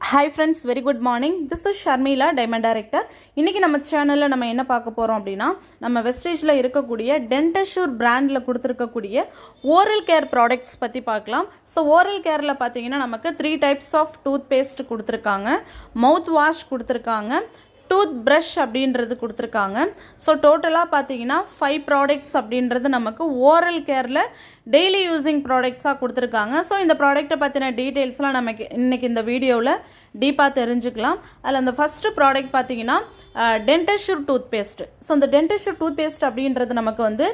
Hi friends, very good morning. This is Sharmila, Diamond Director. இன்னைக்கு நம்ம சேனல்ல நம்ம என்ன பார்க்க போறோம் அப்படினா நம்ம வெஸ்டேஜ்ல இருக்கக்கூடிய டென்டஷூர் பிராண்ட்ல கொடுத்திருக்கக்கூடிய oral care products பத்தி பார்க்கலாம். So oral careல பாத்தீங்கன்னா நமக்கு 3 types of toothpaste கொடுத்திருக்காங்க. Mouth wash கொடுத்திருக்காங்க. டூத் ப்ரஷ் அப்படின்றது கொடுத்துருக்காங்க. ஸோ டோட்டலாக பார்த்தீங்கன்னா 5 ப்ராடக்ட்ஸ் அப்படின்றது நமக்கு ஓரல் கேரில் டெய்லி யூஸிங் ப்ராடக்ட்ஸாக கொடுத்துருக்காங்க. ஸோ இந்த ப்ராடக்ட்டை பற்றின டீட்டெயில்ஸ்லாம் நமக்கு இன்றைக்கி இந்த வீடியோவில் டீப்பாக தெரிஞ்சுக்கலாம். அதில் அந்த ஃபஸ்ட்டு ப்ராடக்ட் பார்த்தீங்கன்னா டென்டஷூர் டூத்பேஸ்ட். ஸோ இந்த டென்டஷூர் டூத்பேஸ்ட் அப்படின்றது நமக்கு வந்து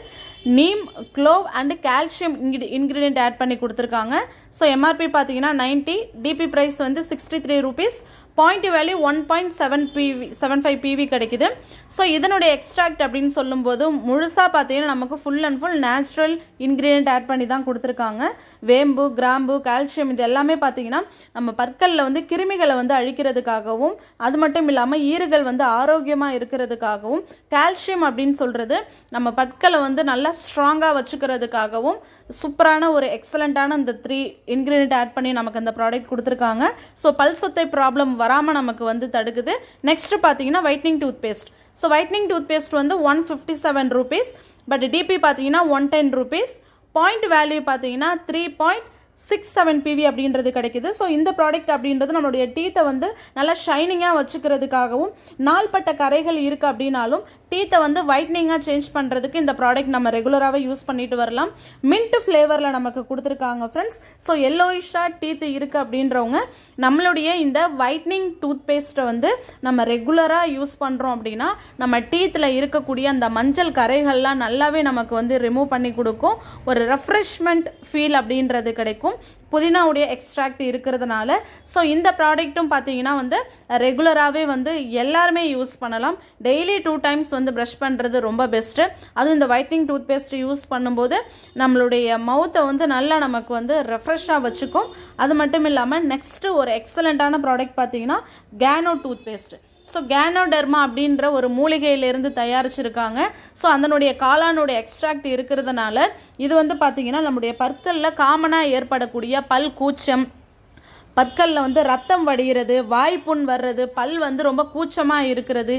neem, clove and calcium ingredient add பண்ணி கொடுத்துருக்காங்க. ஸோ எம்ஆர்பி பார்த்தீங்கன்னா 90, டிபி ப்ரைஸ் வந்து 63 ரூபீஸ், பாயிண்ட் வேல்யூ 1.75 PV கிடைக்குது. ஸோ இதனுடைய எக்ஸ்ட்ராக்ட் அப்படின்னு சொல்லும்போது முழுசாக பார்த்தீங்கன்னா நமக்கு full and full natural ingredient add பண்ணி தான் கொடுத்துருக்காங்க. வேம்பு, கிராம்பு, கால்சியம் இது எல்லாமே பார்த்தீங்கன்னா நம்ம பற்களில் வந்து கிருமிகளை வந்து அழிக்கிறதுக்காகவும், அது மட்டும் இல்லாமல் ஈறுகள் வந்து ஆரோக்கியமாக இருக்கிறதுக்காகவும், கால்சியம் அப்படின்னு சொல்கிறது நம்ம பற்களை வந்து நல்லா ஸ்ட்ராங்காக வச்சுக்கிறதுக்காகவும் சூப்பரான ஒரு எக்ஸலண்ட்டான இந்த 3 இன்க்ரீடியன்ட் ஆட் பண்ணி நமக்கு அந்த ப்ராடக்ட் கொடுத்துருக்காங்க. ஸோ பல் சொத்தை ப்ராப்ளம் வராமல் நமக்கு வந்து தடுக்குது. நெக்ஸ்ட் பார்த்தீங்கன்னா whitening toothpaste. So whitening toothpaste வந்து 157 ரூபீஸ், பட் டிபி பார்த்தீங்கன்னா 110 ரூபீஸ், பாயிண்ட் வேல்யூ பார்த்தீங்கன்னா 3.67 PV அப்படின்றது கிடைக்குது. ஸோ இந்த ப்ராடக்ட் அப்படின்றது நம்மளுடைய டீத்தை வந்து நல்லா ஷைனிங்காக வச்சுக்கிறதுக்காகவும், நாள்பட்ட கரைகள் இருக்குது அப்படின்னாலும் டீத்தை வந்து ஒயிட்னிங்காக சேஞ்ச் பண்ணுறதுக்கு இந்த ப்ராடக்ட் நம்ம ரெகுலராகவே யூஸ் பண்ணிட்டு வரலாம். மின்ட் ஃப்ளேவரில் நமக்கு கொடுத்துருக்காங்க ஃப்ரெண்ட்ஸ். ஸோ எல்லோயிஷாக டீத்து இருக்குது அப்படின்றவங்க நம்மளுடைய இந்த ஒயிட்னிங் டூத்பேஸ்ட்டை வந்து நம்ம ரெகுலராக யூஸ் பண்ணுறோம் அப்படின்னா நம்ம டீத்தில் இருக்கக்கூடிய அந்த மஞ்சள் கரைகள்லாம் நல்லாவே நமக்கு வந்து ரிமூவ் பண்ணி கொடுக்கும். ஒரு ரெஃப்ரெஷ்மெண்ட் ஃபீல் அப்படின்றது கிடைக்கும் புதினாவுடைய எக்ஸ்ட்ராக்ட் இருக்கிறதுனால. ஸோ இந்த ப்ராடக்ட்டும் பார்த்தீங்கன்னா வந்து ரெகுலராகவே வந்து எல்லாருமே யூஸ் பண்ணலாம். டெய்லி 2 டைம்ஸ் வந்து ப்ரஷ் பண்ணுறது ரொம்ப பெஸ்ட்டு. அதுவும் இந்த ஒயிட்னிங் டூத்பேஸ்ட் யூஸ் பண்ணும்போது நம்மளுடைய மவுத்தை வந்து நல்லா நமக்கு வந்து ரெஃப்ரெஷ்ஷாக வச்சுக்கும். அது மட்டும் இல்லாமல் நெக்ஸ்ட்டு ஒரு எக்ஸலண்ட்டான ப்ராடக்ட் பார்த்தீங்கன்னா கேனோ டூத்பேஸ்ட். ஸோ கேனோடெர்மா அப்படின்ற ஒரு மூலிகையிலேருந்து தயாரிச்சிருக்காங்க. ஸோ அதனுடைய காளானுடைய எக்ஸ்ட்ராக்ட் இருக்கிறதுனால இது வந்து பார்த்திங்கன்னா நம்முடைய பற்களில் காமனாக ஏற்படக்கூடிய பல் கூச்சம், பற்களில் வந்து ரத்தம் வடிகிறது, வாய்ப்புண் வர்றது, பல் வந்து ரொம்ப கூச்சமாக இருக்கிறது,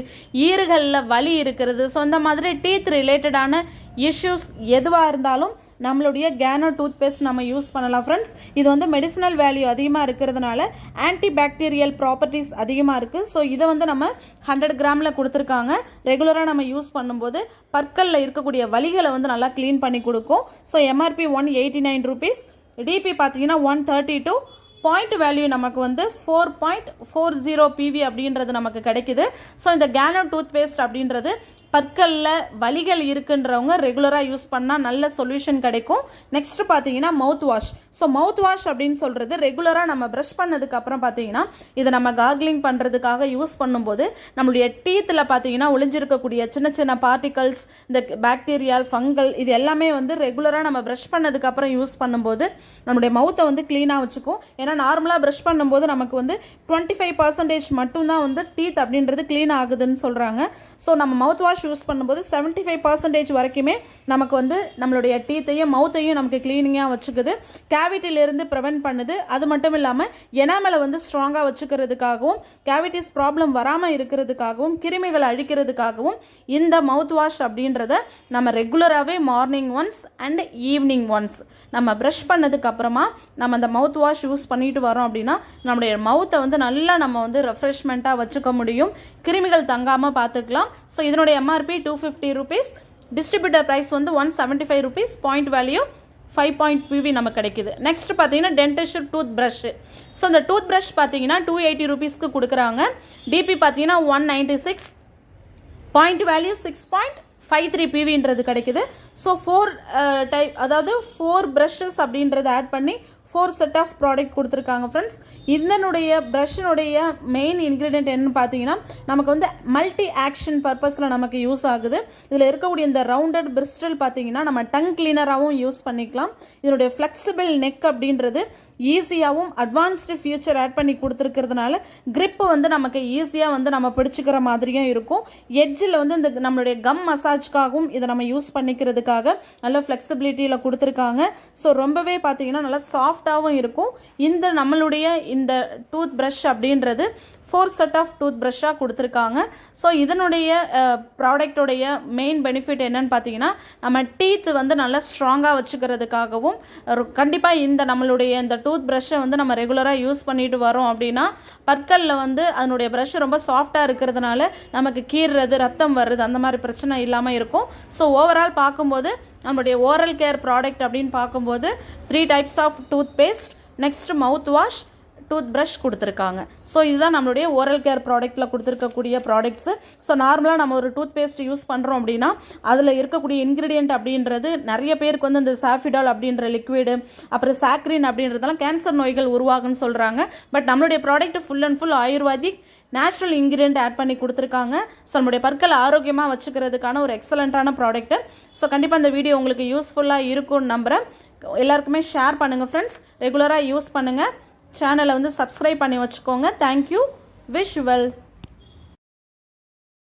ஈறுகளில் வலி இருக்கிறது, ஸோ இந்த மாதிரி டீத் ரிலேட்டடான இஷ்யூஸ் எதுவாக இருந்தாலும் நம்மளுடைய கேனோ டூத்பேஸ்ட் நம்ம யூஸ் பண்ணலாம் ஃப்ரெண்ட்ஸ். இது வந்து மெடிசினல் வேல்யூ அதிகமாக இருக்கிறதுனால ஆன்டி பாக்டீரியல் ப்ராப்பர்ட்டிஸ் அதிகமாக இருக்குது. ஸோ இதை வந்து நம்ம 100 கிராமில் கொடுத்துருக்காங்க. ரெகுலராக நம்ம யூஸ் பண்ணும்போது பற்களில் இருக்கக்கூடிய வலிகளை வந்து நல்லா க்ளீன் பண்ணி கொடுக்கும். ஸோ எம்ஆர்பி 189 ரூபீஸ், டிபி பார்த்தீங்கன்னா 132, பாயிண்ட் வேல்யூ நமக்கு வந்து 4.40 PV அப்படின்றது நமக்கு கிடைக்குது. ஸோ இந்த கேனோ டூத்பேஸ்ட் அப்படின்றது பற்களில் வலிகள் இருக்குன்றவங்க ரெகுலராக யூஸ் பண்ணால் நல்ல சொல்யூஷன் கிடைக்கும். நெக்ஸ்ட் பார்த்தீங்கன்னா mouth wash. So mouth wash அப்படின்னு சொல்கிறது ரெகுலராக நம்ம ப்ரஷ் பண்ணதுக்கப்புறம் பார்த்தீங்கன்னா இதை நம்ம கார்கிளிங் பண்ணுறதுக்காக யூஸ் பண்ணும்போது நம்மளுடைய டீத்தில் பார்த்தீங்கன்னா ஒளிஞ்சிருக்கக்கூடிய சின்ன சின்ன பார்ட்டிகல்ஸ், இந்த பாக்டீரியால், ஃபங்கல் இது எல்லாமே வந்து ரெகுலராக நம்ம ப்ரஷ் பண்ணதுக்கப்புறம் யூஸ் பண்ணும்போது நம்மளுடைய மவுத்தை வந்து க்ளீனாக வச்சுக்கும். ஏன்னா நார்மலாக ப்ரஷ் பண்ணும்போது நமக்கு வந்து 25% மட்டும்தான் வந்து டீத் அப்படின்றது க்ளீன் ஆகுதுன்னு சொல்கிறாங்க. ஸோ நம்ம மவுத் வாஷ் யூஸ் பண்ணும்போது 75% வரைக்குமே நமக்கு வந்து நம்மளுடைய டீத்தையும் மவுத்தையும் நமக்கு க்ளீனிங்காக வச்சுக்குது, கேவிட்டியிலேருந்து ப்ரிவென்ட் பண்ணுது. அது மட்டும் இல்லாமல் எனாமலை வந்து ஸ்ட்ராங்காக வச்சுக்கிறதுக்காகவும், கேவிட்டிஸ் ப்ராப்ளம் வராமல் இருக்கிறதுக்காகவும், கிருமிகளை அழிக்கிறதுக்காகவும் இந்த மவுத் வாஷ் அப்படின்றத நம்ம ரெகுலராகவே morning once and evening once நம்ம ப்ரஷ் பண்ணதுக்கு அப்புறமா நம்ம அந்த மவுத் வாஷ் யூஸ் பண்ணிட்டு வரோம் அப்படின்னா நம்மளுடைய மவுத்தை வந்து நல்லா நம்ம வந்து ரெஃப்ரெஷ்மெண்ட்டாக வச்சுக்க முடியும், கிருமிகள் தங்காமல் பார்த்துக்கலாம். ஸோ இதனுடைய எம்ஆர்பி 250 ரூபீஸ், டிஸ்ட்ரிபியூட்டர் ப்ரைஸ் வந்து 175 ரூபீஸ், பாயிண்ட் வேல்யூ 5 PV நமக்கு கிடைக்குது. நெக்ஸ்ட் பார்த்தீங்கன்னா டென்டஷூர் டூத் ப்ரஷ். ஸோ இந்த டூத் ப்ரஷ் பார்த்தீங்கன்னா 280 ரூபீஸ்க்கு கொடுக்குறாங்க. டிபி பார்த்தீங்கன்னா 196, பாயிண்ட் வேல்யூ 6.53 PVன்றது கிடைக்குது. ஸோ 4 டைப், அதாவது 4 ப்ரஷஸ் அப்படின்றது ஆட் பண்ணி 4 செட் ஆஃப் ப்ராடக்ட் கொடுத்துருக்காங்க ஃப்ரெண்ட்ஸ். இதனுடைய ப்ரஷ்னுடைய மெயின் இன்க்ரீடியன்ட் என்னன்னு பார்த்தீங்கன்னா நமக்கு வந்து மல்டி ஆக்ஷன் பர்பஸில் நமக்கு யூஸ் ஆகுது. இதில் இருக்கக்கூடிய இந்த ரவுண்டட் பிரிஸ்டல் பார்த்தீங்கன்னா நம்ம டங் கிளீனராகவும் யூஸ் பண்ணிக்கலாம். இதனுடைய ஃப்ளெக்சிபிள் நெக் அப்படின்றது ஈஸியாகவும் அட்வான்ஸ்டு ஃபியூச்சர் ஆட் பண்ணி கொடுத்துருக்கிறதுனால grip வந்து நமக்கு ஈஸியாக வந்து நம்ம பிடிச்சிக்கிற மாதிரியும் இருக்கும். எட்ஜில் வந்து இந்த நம்மளுடைய கம் மசாஜ்க்காகவும் இதை நம்ம யூஸ் பண்ணிக்கிறதுக்காக நல்ல ஃப்ளெக்சிபிலிட்டியில் கொடுத்துருக்காங்க. ஸோ ரொம்பவே பார்த்தீங்கன்னா நல்லா சாஃப்டாகவும் இருக்கும். இந்த நம்மளுடைய இந்த டூத் ப்ரஷ் அப்படின்றது 4 செட் ஆஃப் டூத் ப்ரஷ்ஷாக கொடுத்துருக்காங்க. ஸோ இதனுடைய ப்ராடக்டோடைய மெயின் பெனிஃபிட் என்னன்னு பார்த்தீங்கன்னா நம்ம டீத் வந்து நல்லா ஸ்ட்ராங்காக வச்சுக்கிறதுக்காகவும் கண்டிப்பாக இந்த நம்மளுடைய இந்த டூத் ப்ரஷ்ஷை வந்து நம்ம ரெகுலராக யூஸ் பண்ணிட்டு வரோம் அப்படின்னா பற்களில் வந்து அதனுடைய ப்ரஷ் ரொம்ப சாஃப்டாக இருக்கிறதுனால நமக்கு கீறுறது ரத்தம் வர்றது அந்த மாதிரி பிரச்சனை இல்லாமல் இருக்கும். ஸோ ஓவரால் பார்க்கும்போது நம்மளுடைய ஓரல் கேர் ப்ராடக்ட் அப்படின்னு பார்க்கும்போது 3 types of toothpaste, next mouthwash, toothbrush கொடுத்துருக்காங்க. ஸோ இதுதான் நம்மளுடைய ஓரல் கேர் ப்ராடக்ட்டில் கொடுத்துருக்கக்கூடிய ப்ராடக்ட்ஸு. ஸோ நார்மலாக நம்ம ஒரு டூத் பேஸ்ட் யூஸ் பண்ணுறோம் அப்படின்னா அதில் இருக்கக்கூடிய இன்க்ரீடியன்ட் அப்படின்றது நிறைய பேருக்கு வந்து இந்த சாஃபிடால் அப்படின்ற லிக்விடு, அப்புறம் சாக்ரின் அப்படின்றதெல்லாம் கேன்சர் நோய்கள் உருவாகுன்னு சொல்கிறாங்க. பட் நம்மளுடைய product full and full ayurvedic natural ingredient add பண்ணி கொடுத்துருக்காங்க. ஸோ நம்மளுடைய பற்களை ஆரோக்கியமாக வச்சுக்கிறதுக்கான ஒரு எக்ஸலண்ட்டான ப்ராடக்ட்டு. ஸோ கண்டிப்பாக இந்த வீடியோ உங்களுக்கு யூஸ்ஃபுல்லாக இருக்கும்னு நம்புகிறேன். எல்லாருக்குமே ஷேர் பண்ணுங்கள் ஃப்ரெண்ட்ஸ், ரெகுலராக யூஸ் பண்ணுங்கள். சேனலை வந்து சப்ஸ்கிரைப் பண்ணி வச்சுக்கோங்க. தேங்க்யூ. Wish well.